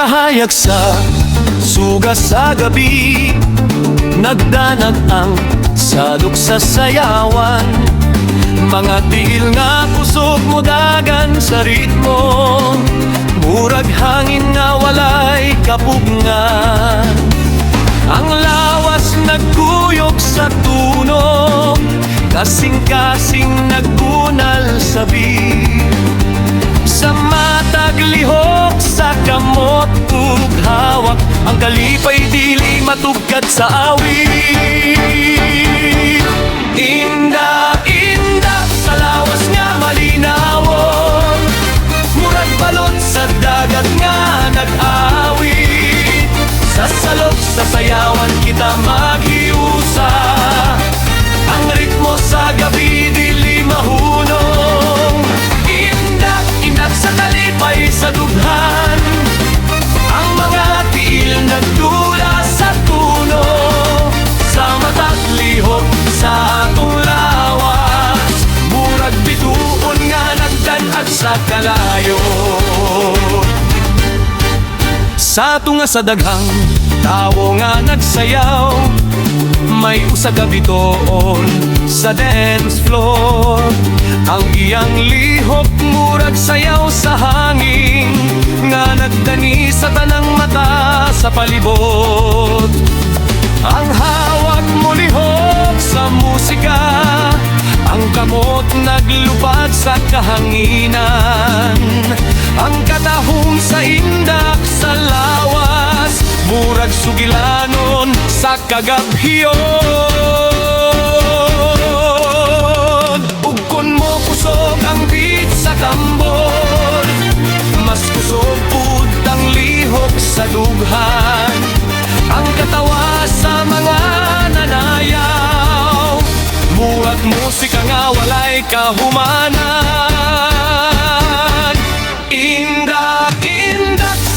kahayag sa suga sa gabi, nagdanag ang salok sa sayawan. Mga tiil nga kusog mo dagan sa ritmo, murag hangin nga walay kapugngan. Ang lawas nagkuyog sa tunog, kasing-kasing nagbunal sa bir. Sa matag lihok sa kamot ug hawak, ang kalipay dili matugkad sa awit. Inda sa lawas nga malinawon, murag balot sa dagat nga nag-awit. Sa salok sa sayawan kita maghiusa, ang ritmo sa gabi dili mahunong. Indak sa talipay sa dughan, ang mga tiil nagdula sa tuno. Sa mata't lihok sa atong lawas, murag bituon nga nagdanag sa kalayo. Sa tunga sa daghang tawo nga nagsayaw, may usa ka bitoon sa dance floor. Ang iyang lihok murag sayaw sa hangin, nga nagdani sa tanang mata sa palibot. Ang hawak mo lihok sa musika, ang kamot naglupad sa kahanginan. Ang katahong sa indak sa lawas, murag sugilanon sa kagabhiyon. Ug kun mo kusog ang beat sa tambor, mas kusog pud ang lihok sa dughan. Ang katawa sa mga nanayaw, murag musika nga walay kahumanan. Indak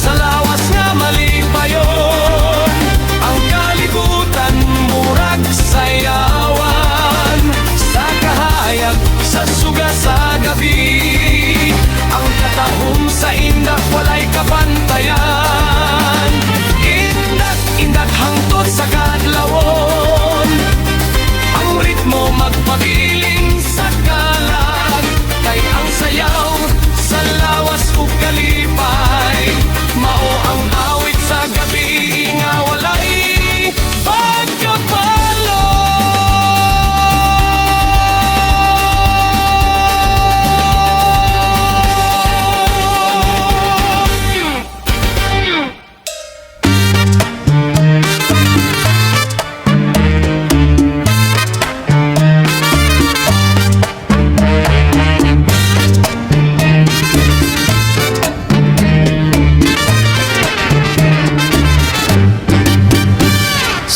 sa lawas nga malipayon, ang kalibutan murag sayawan. Sa kahayag sa suga sa gabi, ang katahom sa indak walay kapantayan. Indak hangtod sa kadlawon, ang ritmo magpabiling sa kalag. Kay ang sayaw sa lawas ug kalipay, mao ang awit sa gabi nga walay pagkapalo.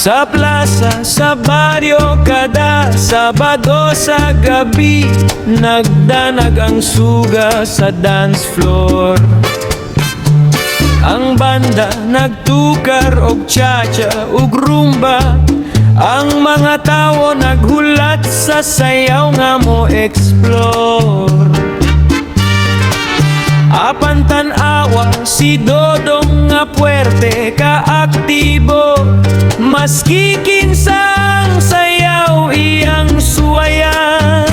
Sa plaza, sa baryo, kada Sabado sa gabi, nagdanag ang suga sa dance floor. Ang banda nagtukar og cha-cha ug rumba, ang mga tawo naghulat sa sayaw nga mo explore. Apan tan-awa si Dodong nga puwerte ka-aktibo, maski kinsang sayaw iyang suwayan.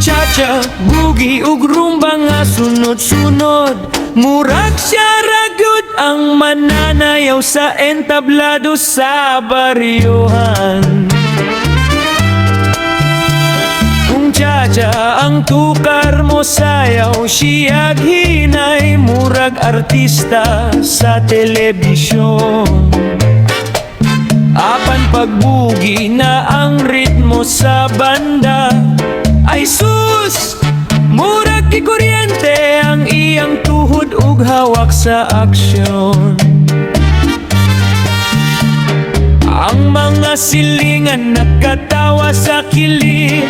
Cha-cha, boogie ug rumba nga sunod-sunod, murag siya ragyod ang mananayaw sa entablado sa baryohan. Cha-cha ang tukar mo sayaw, siyag hinay murag artista sa telebisyon. Apan pagbugi na ang ritmo sa banda, ay sus! Murag kikuryente ang iyang tuhod ug hawak sa aksyon. Ang mga silingan nakatawa sa kilig,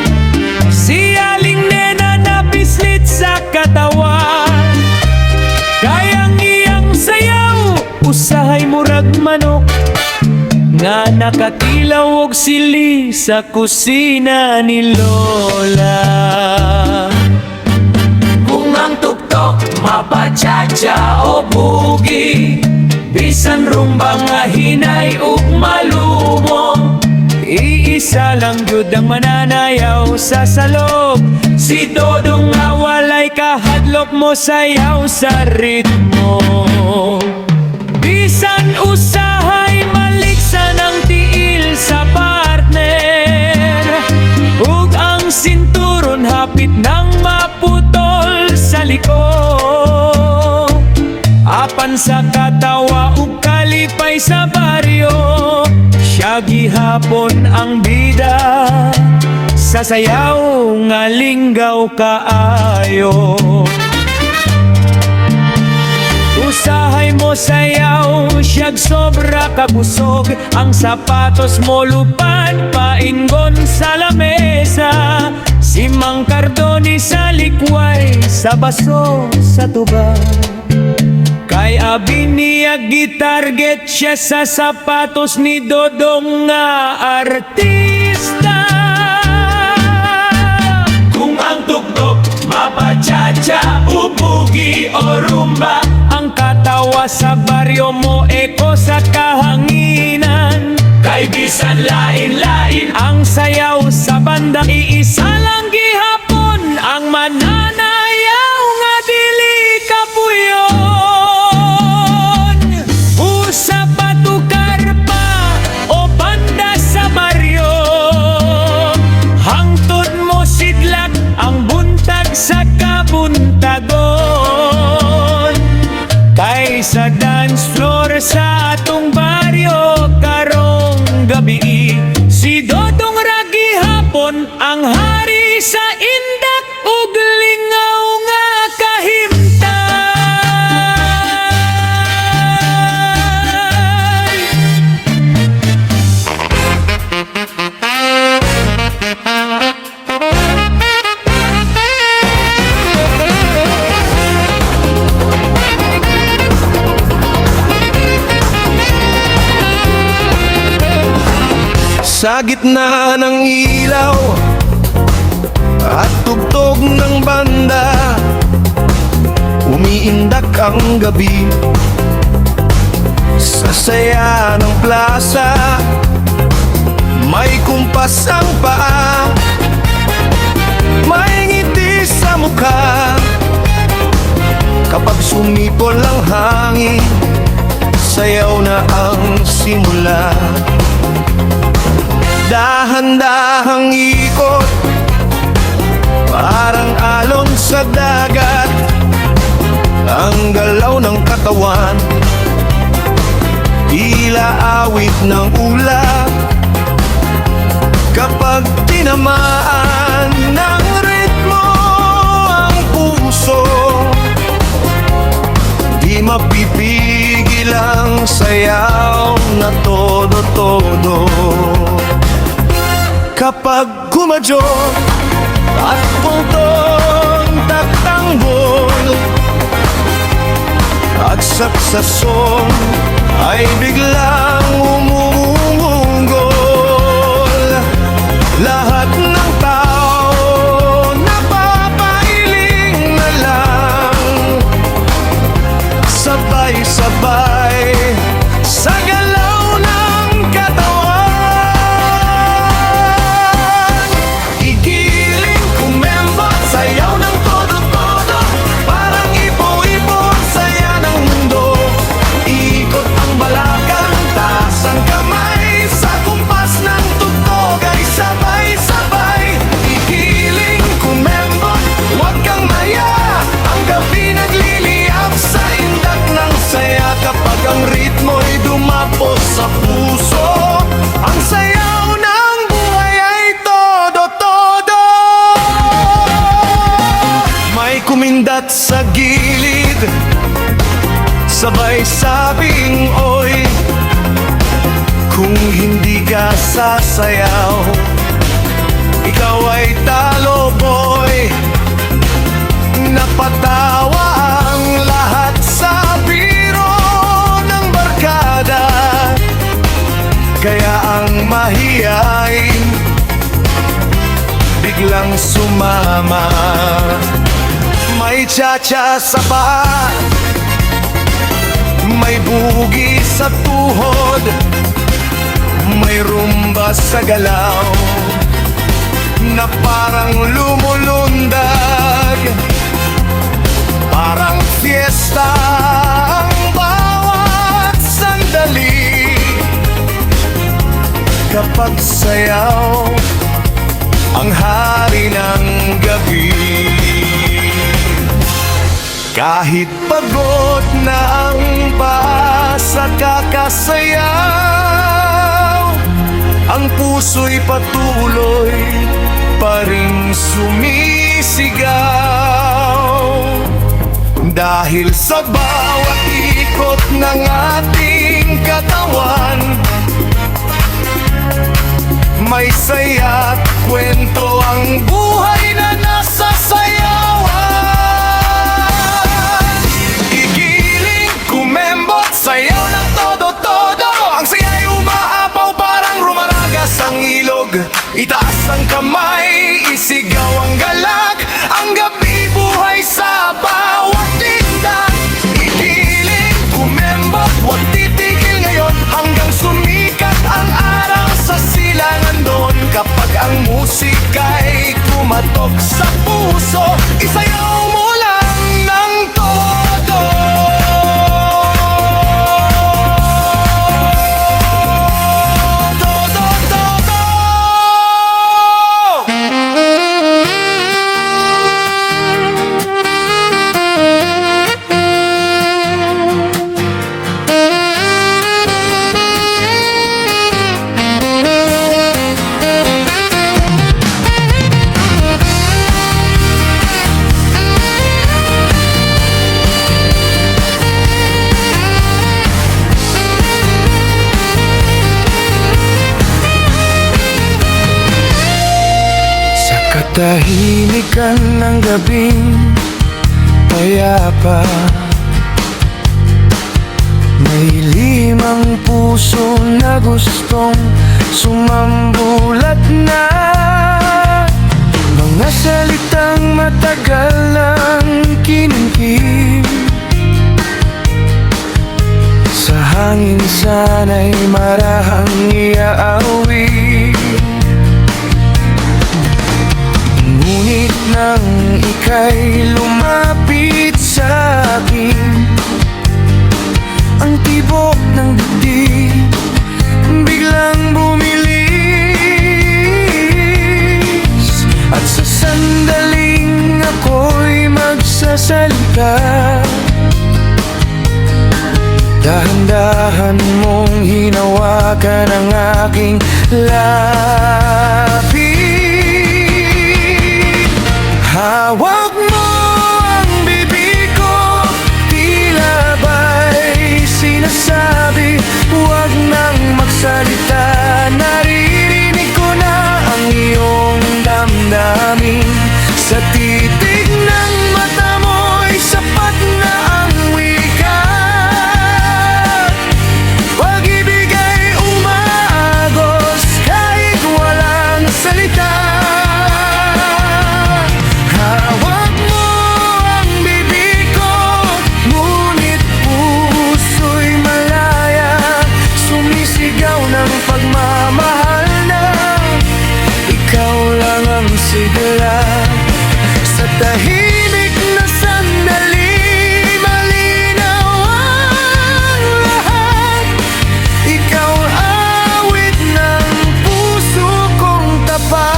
si Aling Nena napislit sa katawan. Kayang iyang sayaw, usahay murag manok, nga nakatilaw og sili sa kusina ni Lola. Kung ang tuktok mapachacha o bugi, Bisan rumba nga hinay ug malumong, iisa lang yun ang mananayaw sa salog. Si Dodong nga walay kahadlok mo sayaw sa ritmo. Bisan usahay maliksan ang tiil sa partner, ug ang sinturon hapit nang maputol sa liko. Apan sa katawa ug kalipay sa baryo, siya gihapon ang bida sa sayaw nga linggaw kaayo. Usahay mo sayaw, siyag sobra kabusog, ang sapatos mo lupan, paingon sa lamesa. Si Mang Cardoni sa likway, sa baso sa tuba. Kay abi niya gitarget siya sa sapatos ni Dodong nga artista. Kung ang tugtog mapachacha, upugi o rumba, ang katawa sa baryo mo eko sa kahanginan. Kay bisan lain-lain ang sayaw sa banda, iisa lang gihapon ang mananayaw nga dili kapuyon. Usa patukar pa o banda sa baryo, hangtod mo sidlak ang buntag sa kabuntagon. Kay sa dance floor sa atong baryo karong gabi, si Dodong ragi hapon ang hari sa indak ug lingaw nga kahimtay. Sa gitna ng ilaw at tugtog ng banda, umiindak ang gabi. Sa saya ng plaza, may kumpas ang paa, may ngiti sa mukha. Kapag sumipol ang hangin, sayaw na ang simula. Dahan-dahang ikot, parang alon sa dagat, ang galaw ng katawan, tila awit ng ulap. Kapag tinamaan ng ritmo ang puso, di mapipigil ang sayaw na todo-todo. Kapag kumadyo at puntong taktanggol, at saksasong ay biglang umunggol, lahat ng tao napapailing na lang, sabay-sabay sa galaw ng katawan. Igiling, kumembot, sayaw ng todo-todo, parang ipo-ipo ang saya ng mundo. Ikot ang balakang, taas ang kamay, sa kumpas ng tugtog ay sabay-sabay. Igiling, kumembot, huwag kang maya, ang gabi nagliliyap sa indak ng saya. Kapag ang ritmo'y dumapos sa puso, ang sayaw ng buhay ay todo-todo. May kumindat sa gilid, sabay sabing oy, kung hindi ka sasayaw, ikaw ay talo boy. Napatawa ang lahat sa biro ng barkada, kaya ang mahiyain biglang sumama. May cha-cha sa paa, May bugi sa tuhod, may rumba sa galaw, na parang lumulundag, parang fiesta ang bawat sandali. Kapag sayaw ang hari ng gabi, kahit pagod na ang paa sa kakasayaw, ang puso'y patuloy pa ring sumisigaw. Dahil sa bawat ikot ng ating katawan, may saya't kwento ang buhay na nasa sayawan. Igiling, kumembot, sayaw ng todo-todo. Ang saya'y umaapaw, parang rumaragas ang ilog. Itaas ang kamay, isigaw ang galak. Ang gabi buhay sa bawat tinda. Igiling, kumembot, huwag titigil ngayon hanggang sumikat ang araw sa silangan doon. Kapag ang musika'y kumatok sa puso, isayaw mo lang ng todo. Todo, todo. Katahimikan ng gabing payapa, may limang puso na gustong sumambulat na. Mga salitang matagal ng kinimkim, sa hangin sana'y marahang iaawit. Ngunit nang ika'y lumapit sa akin, ang tibok ng dibdib biglang bumilis. At sa sandaling ako'y magsasalita, dahan-dahan mong hinawakan ang aking labi. Hawak mo ang bibig ko, tila ba'y sinasabi, huwag nang magsalita. Naririnig ko na ang iyong damdamin, sa titig ng mata mo'y sapat na ang wika. Pag-ibig ay umaagos kahit walang salita. Hawak mo ang bibig ko, ngunit puso'y malaya, sumisigaw ng pagmamahal na ikaw lang ang sigla. Sa tahimik na sandali, malinaw ang lahat. Ikaw awit ng puso kong tapat.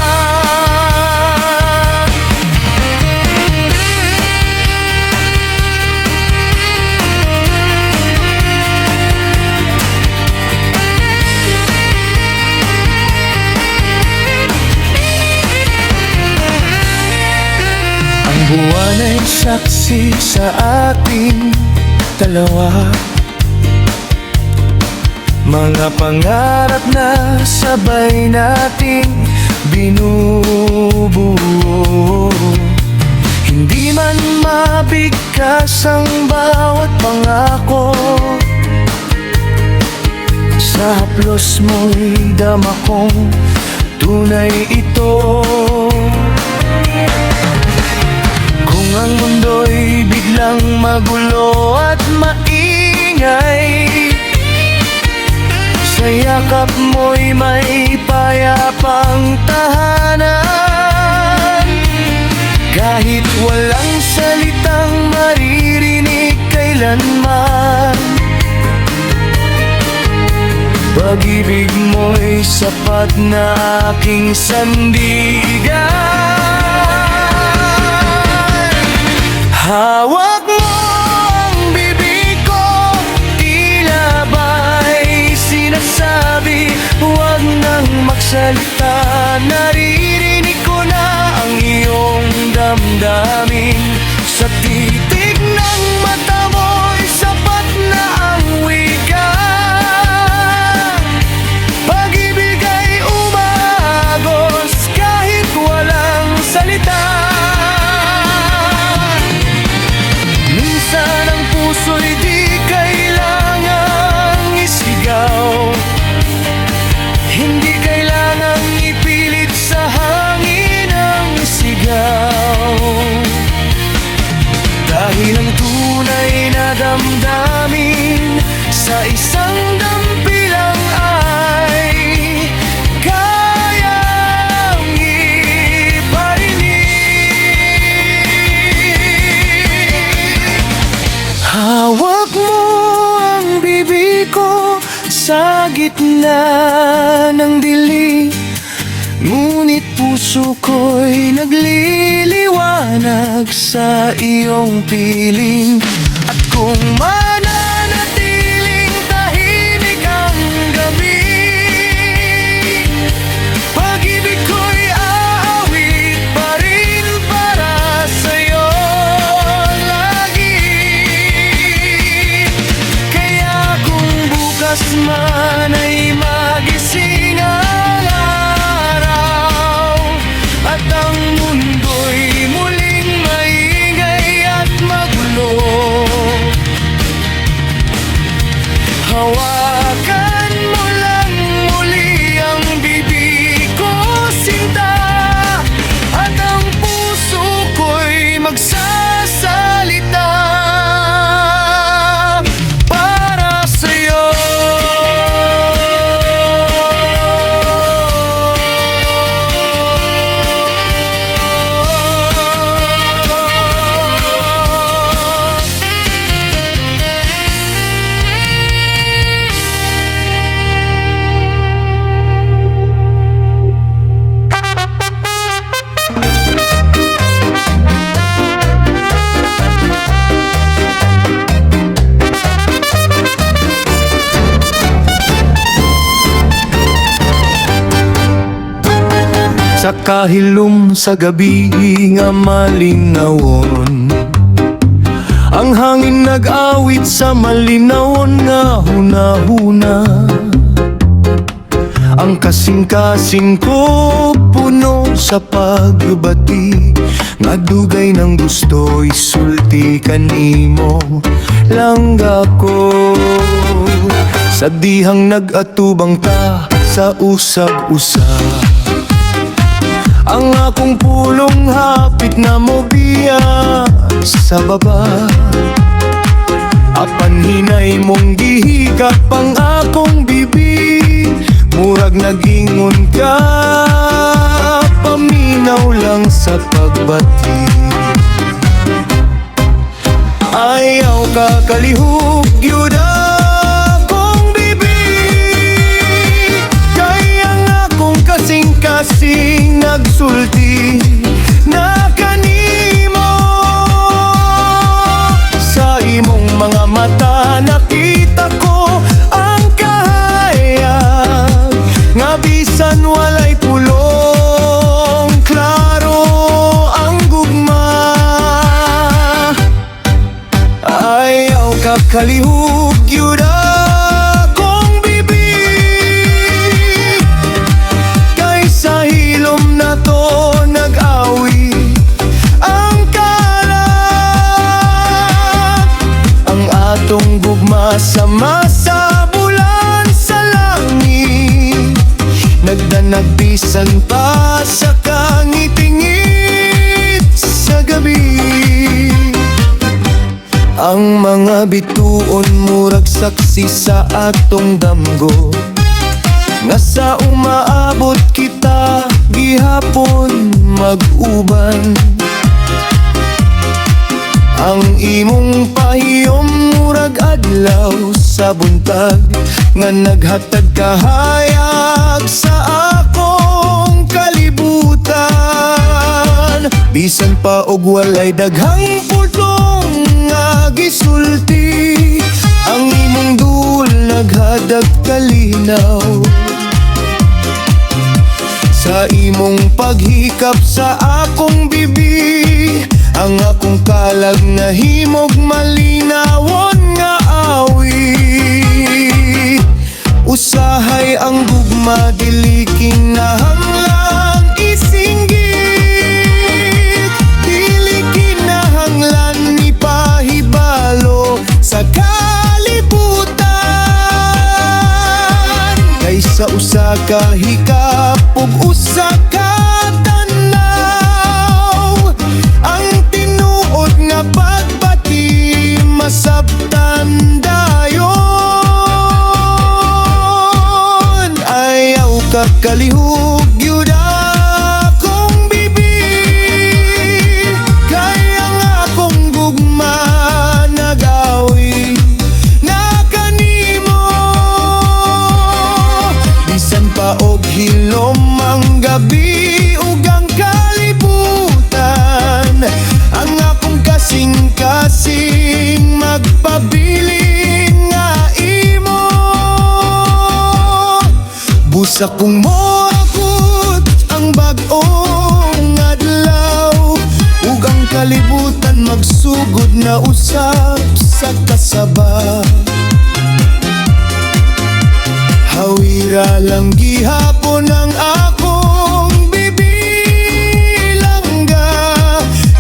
Ang buwan ay saksi sa ating dalawa, mga pangarap na sabay nating binubuo. Hindi man mabigkas ang bawat pangako, sa haplos mo'y dama kong tunay ito. Kung ang mundo'y biglang magulo at maingay, yakap mo'y may payapang tahanan. Kahit walang salitang maririnig kailanman, pag-ibig mo'y sapat na aking sandigan. Hawak mo ang bibig ko, tila ba'y sinasabi, huwag nang magsalita. Naririnig ko na ang iyong damdamin. Sa titig ng mata mo'y sapat na ang wika. Pag-ibig ay umagos kahit walang salita. Minsan ang puso'y di kailangang isigaw, hindi kailangang ipilit sa hangin ang sigaw. Dahil ang tunay na damdamin sa isang dampilang ay kayang iparinig. Hawak mo ang bibig ko sa gitna ng dilim, ngunit puso ko'y nagliliwanag sa iyong piling. At kung mananatiling tahimik ang gabi, pag-ibig ko'y aawit pa rin para sa'yo lagi. Kaya kung bukas man ay magising ang araw, at ang mundo'y muling maingay at magulo, hawakan mo lang muli ang bibig ko, sinta, at ang puso ko'y magsasalita para sa'yo. Sa kahilom sa gabi nga malinawon, ang hangin nag-awit sa malinawon nga hunahuna. Ang kasing-kasing ko puno sa pagbati, nga dugay ng gusto isulti kanimo langga ko. Sa dihang nag-atubang ta sa usab-usab, ang akong pulong hapit na mo biya sa baba. Apan hinay mong gihikap ang akong bibig, murag nagingon ka, paminaw lang sa pagbati. Ayaw ka kalihug yun akong bibig, kaya ang akong kasing-kasing nagsulti na kanimo. Sa imong mga mata nakita ko ang kahayag, nga bisan walay pulong, klaro ang gugma. Ayaw ka kalihug yun akong bibig, kay sa hilom na to nag-awi ang kalat. Ang atong gugma sama sa bulan sa langit, nagdanag bisan pa sa kangit-ingit sa gabi. Ang mga bituon murag saksi sa atong damgo, nga sa umaabot kita gihapon mag-uban. Ang imong pahiyom murag adlaw sa buntag nga naghatag kahayag sa akong kalibutan. Bisan pa og walay daghang pulong nga gisulti, ang imong dul naghatag kalinaw. Sa imong paghikap sa akong bibi, ang akong kalag na himog malinawon nga awi. Usahay ang gugma dili kinahanglan isinggit, dili kinahanglan ipahibalo sa kalibutan. Kaysa usa ka hikap ug usa ka tanaw, ang tinuod nga pagbati masabtan dayon. Ayaw ka kalihug yun akong bibi, kaya nga akong gugma nagawi na kanimo. Bisan pa og hilom ang gabi ug ang kalibutan, ang akong kasing-kasing magpabiling nga imo. Busa kong moabot ang bag-ong adlaw, ug ang kalibutan magsugod na usab sa kasaba. Hawira lang gihapon ang akong bibilangga,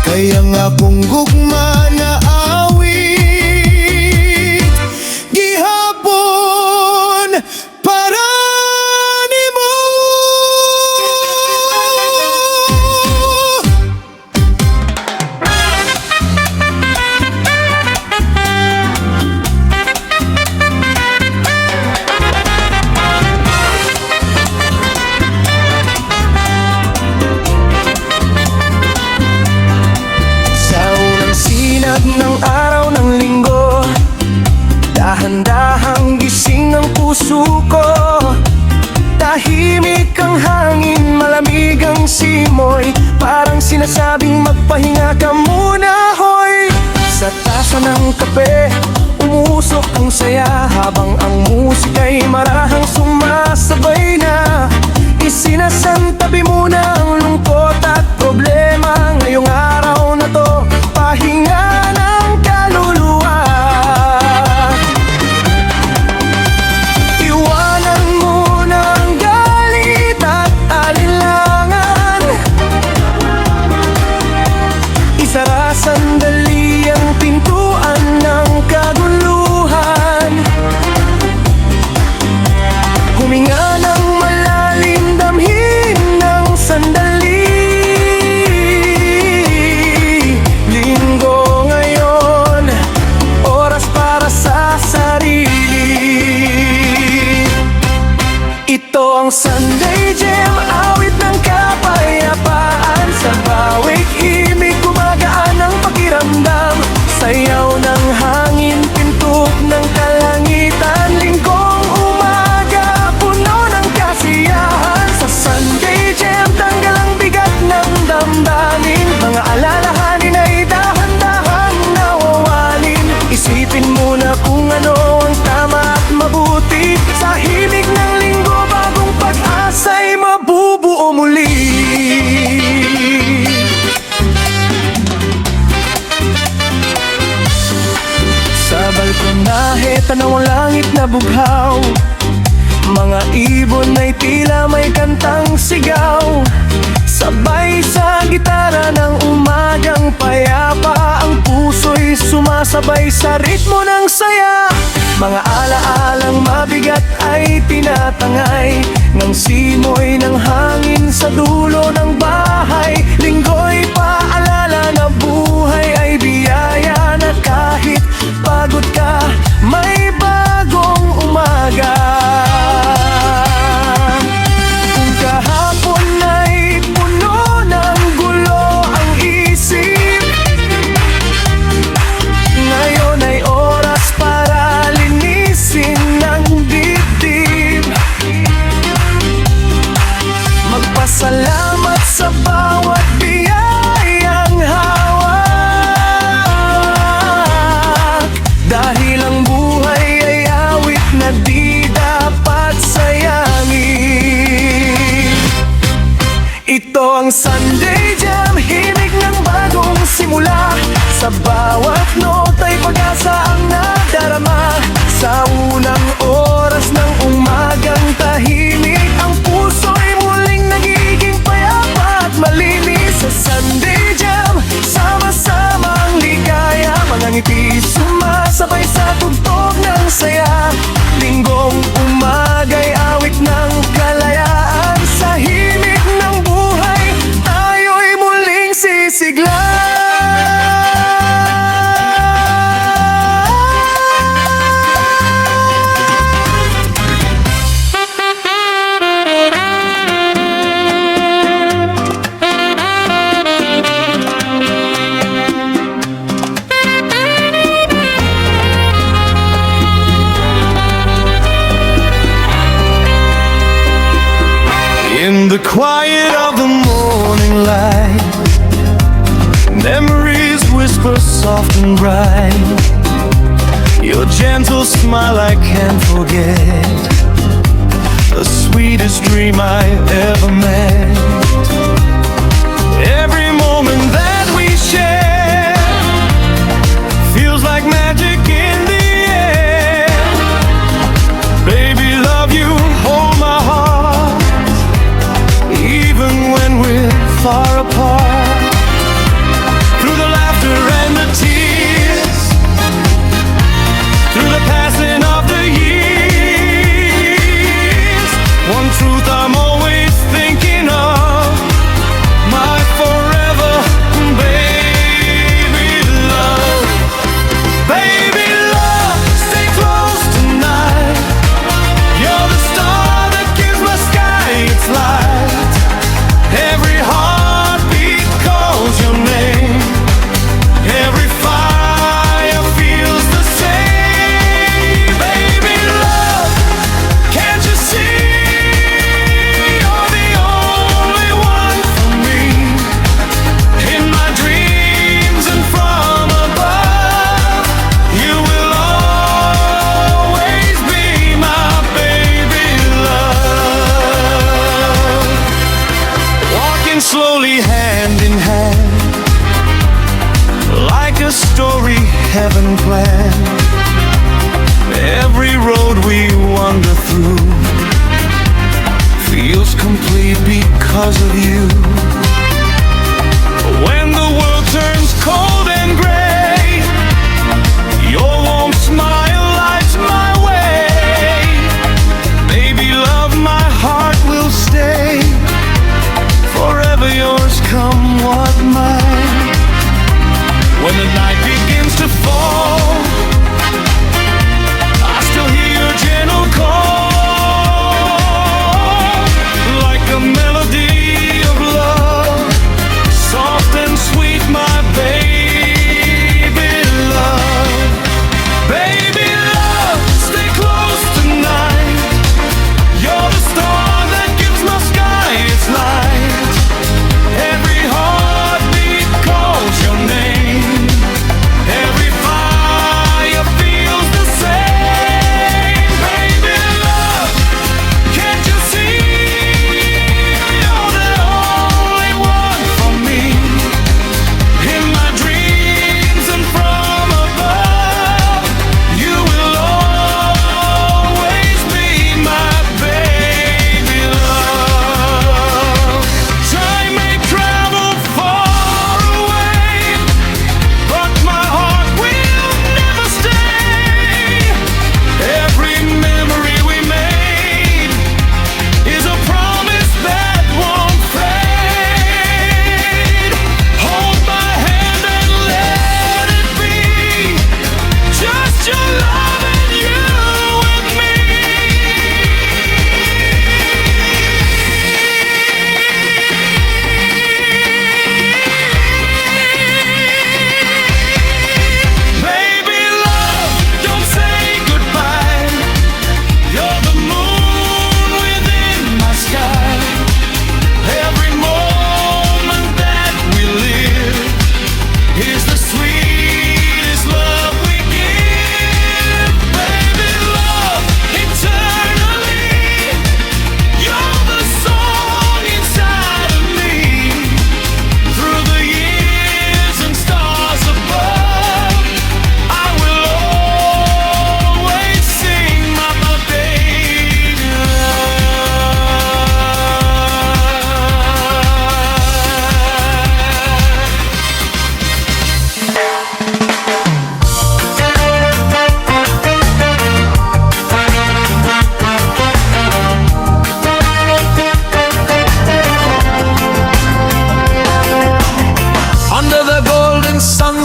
kaya nga kung gugma na awit gihapon para nimo. Ng araw ng linggo, dahan-dahang gising ang puso ko. Tahimik ang hangin, malamig ang simoy, parang sinasabing magpahinga ka muna, hoy. Sa tasa ng kape, umusok ang saya, habang ang musika'y marahang sumasabay na. Isinasantabi muna ang lungkot at problema, ngayong araw na to pahinga ng kaluluwa. Iwanan mo na ang galit at alinlangan, isara sandali ang pintuan ng kaguluhan. Huminga ng malalim, damhin ng sandali. Linggo ngayon, oras para sa sarili. Ito ang Sunday Jam, awit ng kapayapaan. Sa bawat imig gumagaan ang pakiramdam, sayaw ng hangin, pintuk ng kalangitan. Linggong umaga, puno ng kasiyahan. Sa Sunday Jam, tanggal ang bigat ng damdamin, mga alalahanin ay dahan-dahan nawawalin. Isipin muna kung ano ang tama at mabuti, sa himig ng linggo bagong pag-asa'y mabubuo muli. Sa balkonahe, tanaw ang langit na bughaw, mga ibon ay tila may kantang sigaw. Sabay sa gitara ng umagang payapa, ang puso'y sumasabay sa ritmo ng saya. Mga alaalang mabigat ay tinatangay ng simoy ng hangin sa dulo ng bahay. Linggo'y paalala na buhay ay biyaya, na kahit pagod ka, may bagong umaga. bigla. In the quiet of the morning light, memories whisper soft and bright. Your gentle smile I can't forget, the sweetest dream I ever met. Every moment that we share feels like magic in the air. Baby, love you, hold my heart, even when we're far apart. Through the laughter and the tears, through the passing of the years, one truth I'm always thinking of, my forever baby love. Baby love, stay close tonight. You're the star that gives my sky its light. Every heartbeat calls your name. Every fire feels the same. Baby love, can't you see? You're the only one for me. In my dreams and from above, you will always be my baby love. Walking slowly hand in hand, like a story heaven planned. Every road we wander through feels complete because of you. When the world turns cold and gray, your warm smile lights my way. Baby love, my heart will stay forever yours, come what might. When the night begins to fall, I still hear your gentle call, like a melody of love.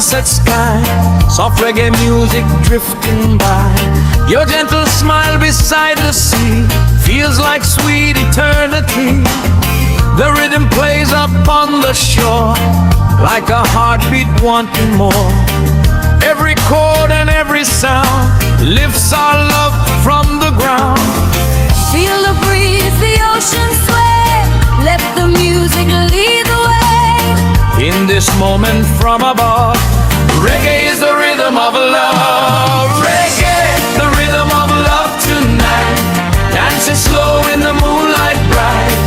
sunset sky, soft reggae music drifting by. Your gentle smile beside the sea feels like sweet eternity. The rhythm plays upon the shore like a heartbeat wanting more. Every chord and every sound lifts our love from the ground. Feel the breeze, the ocean sway. Let the music lead the way. In this moment from above, reggae is the rhythm of love. Reggae, the rhythm of love tonight. Dancing slow in the moonlight bright.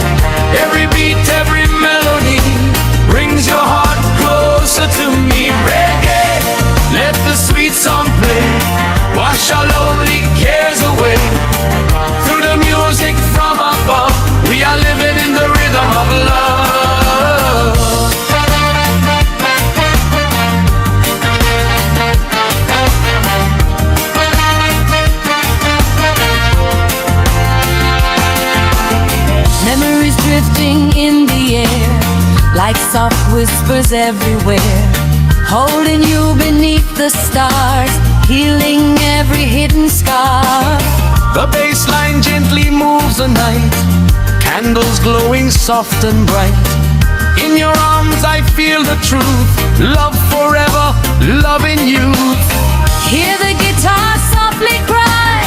Every beat, every melody brings your heart closer to me. Reggae, let the sweet song play. Wash our lonely cares away. Through the music from above, we are living in the rhythm of love. Memories drifting in the air like soft whispers everywhere. Holding you beneath the stars, healing every hidden scar. The bass line gently moves the night, candles glowing soft and bright. In your arms I feel the truth, love forever, love in you. Hear the guitar softly cry,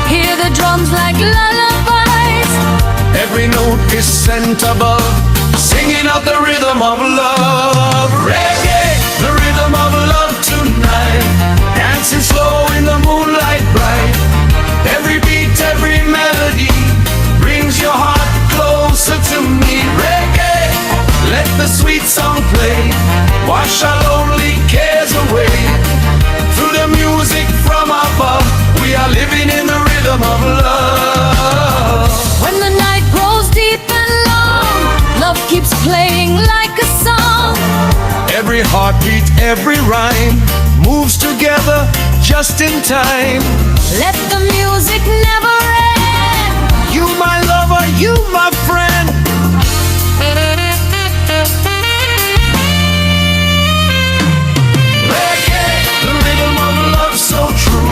hear the drums like lullabies. Every note is sent above, singing out the rhythm of love. Reggae, the rhythm of love tonight. Dancing slow in the moonlight bright. Every beat, every melody brings your heart closer to me. Reggae, let the sweet song play. Wash our lonely cares away. Through the music from above, we are living in the rhythm of love. When the night grows deep and long, love keeps playing like a song. Every heartbeat, every rhyme moves together just in time. Let the music never end. You my lover, you my friend. Reggae, the rhythm of love so true.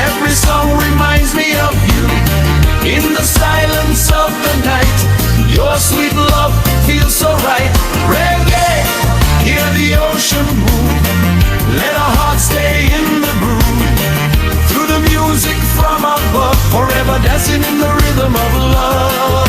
Every song reminds me of you. In the silence of the night, your sweet love feels so right. Reggae, hear the ocean move. Let our hearts stay in the groove. Through the music from above, forever dancing in the rhythm of love.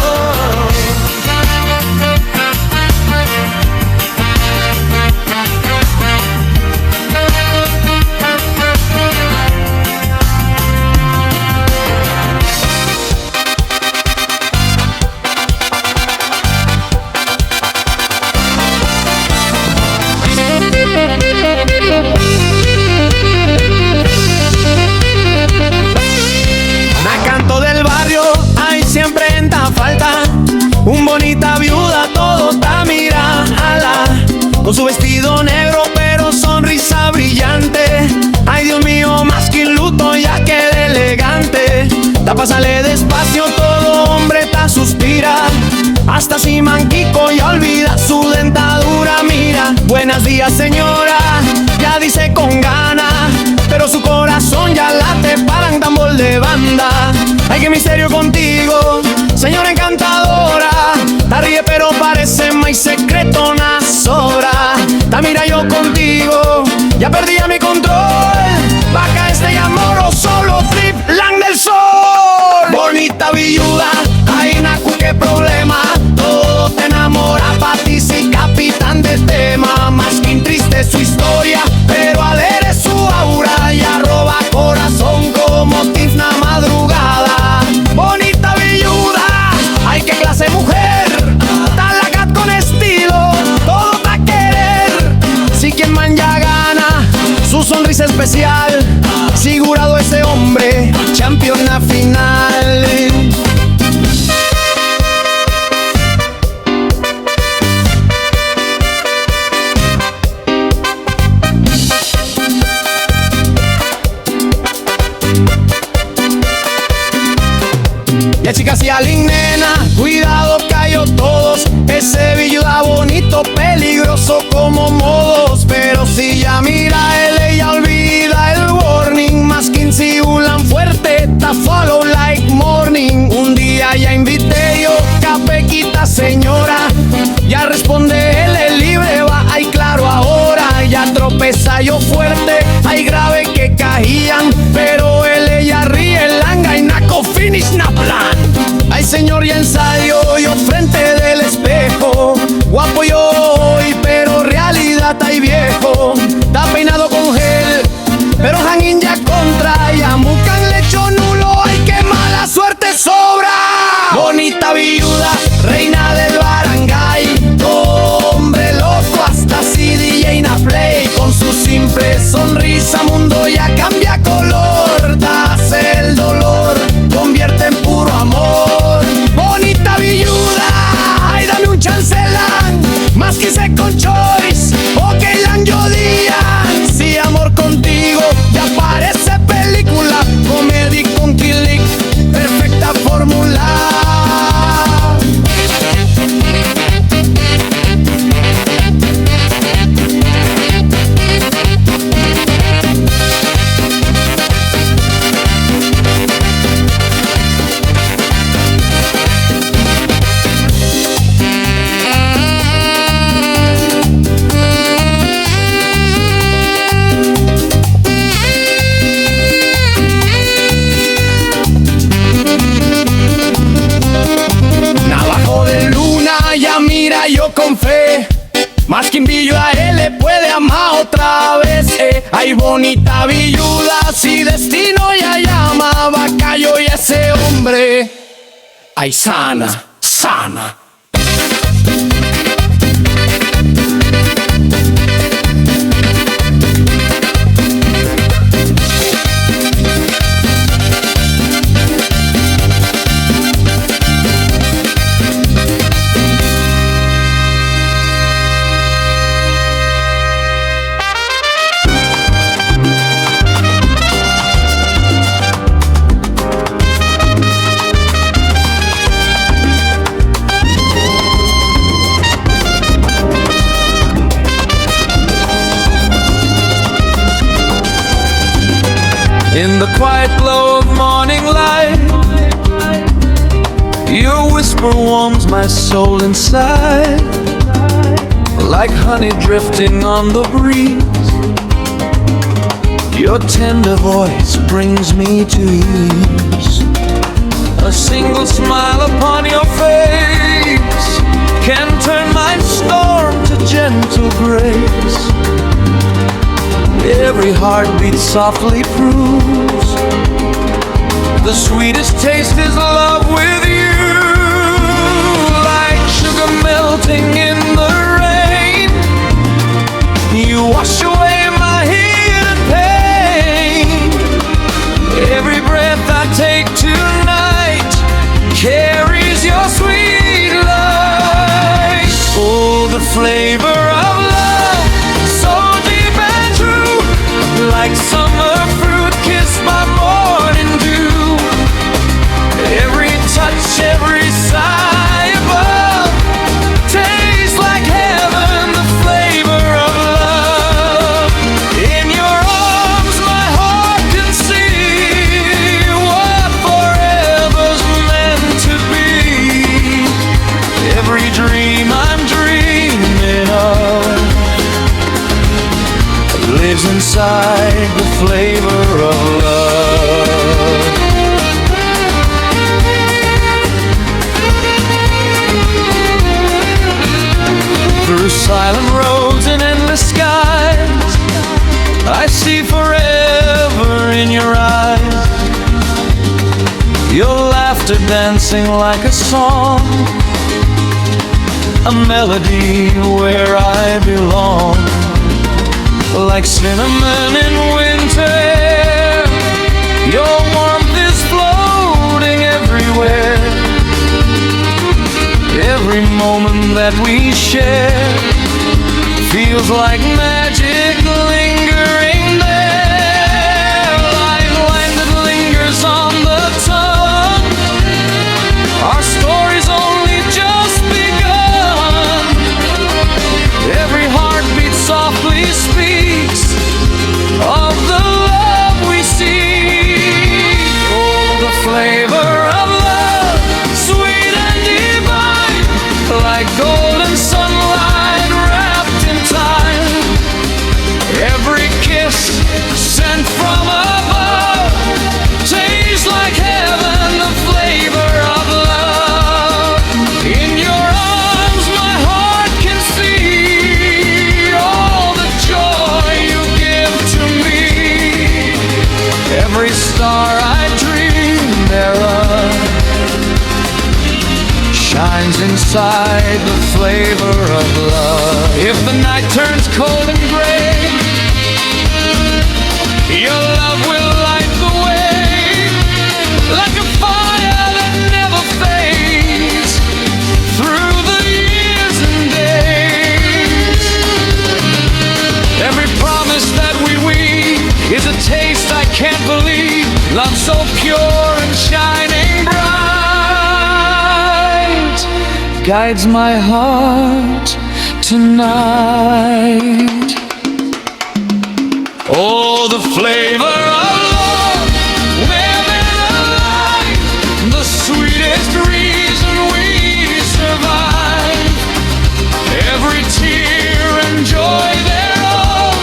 Canto del barrio, hay siempre en ta falta. Un bonita viuda, todo ta mira ala. Con su vestido negro, pero sonrisa brillante. Ay, Dios mío, más que un luto, ya queda elegante. Ta pásale despacio, todo hombre ta suspira. Hasta si manquico y olvida su dentadura. Mira, buenos días señora, ya dice con gana, pero su corazón ya late para un tambor de banda. Ay, qué misterio contigo, señora encantadora. Ta ríe pero parece más secreto una sobra. Ta mira yo contigo, ya perdí a mi control. Vaca este amor solo trip lang del sol. Bonita viuda, ay nacu qué problema. Todo te enamora, Patricia, capitán de tema. Más que triste su historia, pero alegre su aura. Ya roba corazón como tifna madrugada. Bonita viuda, ay qué clase mujer. Talagat con estilo, todo pa' querer. Si quien man ya gana, su sonrisa especial. Figurado ese hombre, campeona final. Ya chicas y alin nena, cuidado cayó todos. Ese villuda bonito, peligroso como modos. Pero si ya mi Ya responde él, el libre va, ay claro ahora. Ya tropeza yo fuerte, ay grave que caían. Pero él, ella ríe, langa y naco finish na plan. Ay señor, ya ensayo yo frente del espejo. Guapo yo hoy, pero realidad ay viejo. Está peinado con gel, pero hangin ya contra. Ya mucan lecho nulo, ay qué mala suerte sobra. Bonita viuda, reina del barangay. Hombre loco, hasta si DJ na play. Con su simple sonrisa, mundo ya cambia color. Das el dolor, convierte en puro amor. Bonita viuda, ay dame un chancelan. Más quise con choice, ok lan yo dian. Si amor contigo ya parece película. Comedy con Kilik, perfecta fórmula. Mira yo con fe, más que envidio a él le puede amar otra vez. Ay bonita viuda, si destino ya llama, Cayo y ese hombre, ay sana, sana. In the quiet glow of morning light, your whisper warms my soul inside. Like honey drifting on the breeze, your tender voice brings me to ease. A single smile upon your face can turn my storm to gentle grace. Every heartbeat softly proves the sweetest taste is love with you. Like sugar melting in the rain, you wash away my hidden pain. Every breath I take tonight carries your sweet light. Oh, the flavor of love, so deep and true, like summer fruit kissed by morning dew. Every touch, every sigh above tastes like heaven, the flavor of love. In your arms my heart can see what forever's meant to be. Every dream I'm dreaming of lives inside the flavor of love. Through silent roads and endless skies, I see forever in your eyes. Your laughter dancing like a song, a melody where I belong. Like cinnamon in winter, your warmth is floating everywhere. Every moment that we share feels like magic lingering there. Like wine that lingers on the tongue, our story's only just begun. Every heartbeat softly speaks of the love we see. Oh, the flavor of love, sweet and divine, like golden sun shines inside the flavor of love. If the night turns cold and gray, your love will light the way like a fire that never fades through the years and days. Every promise that we weave is a taste I can't believe. Love so pure and shining bright guides my heart tonight. Oh, the flavor of love, living a life, the sweetest reason we survive. Every tear and joy thereof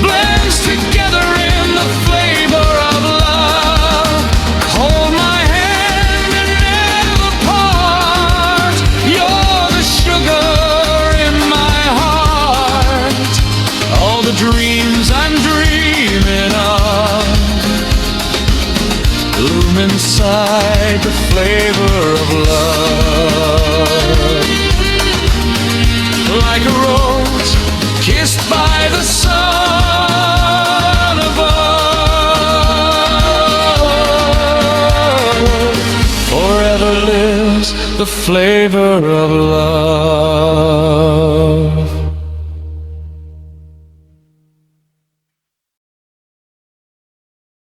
blends together in the flavor of love. Hold my hand and never part. You're the sugar in my heart. All the dreams I'm dreaming of bloom inside the flavor of love. Like a rose kissed by the sun above, forever lives the flavor of love.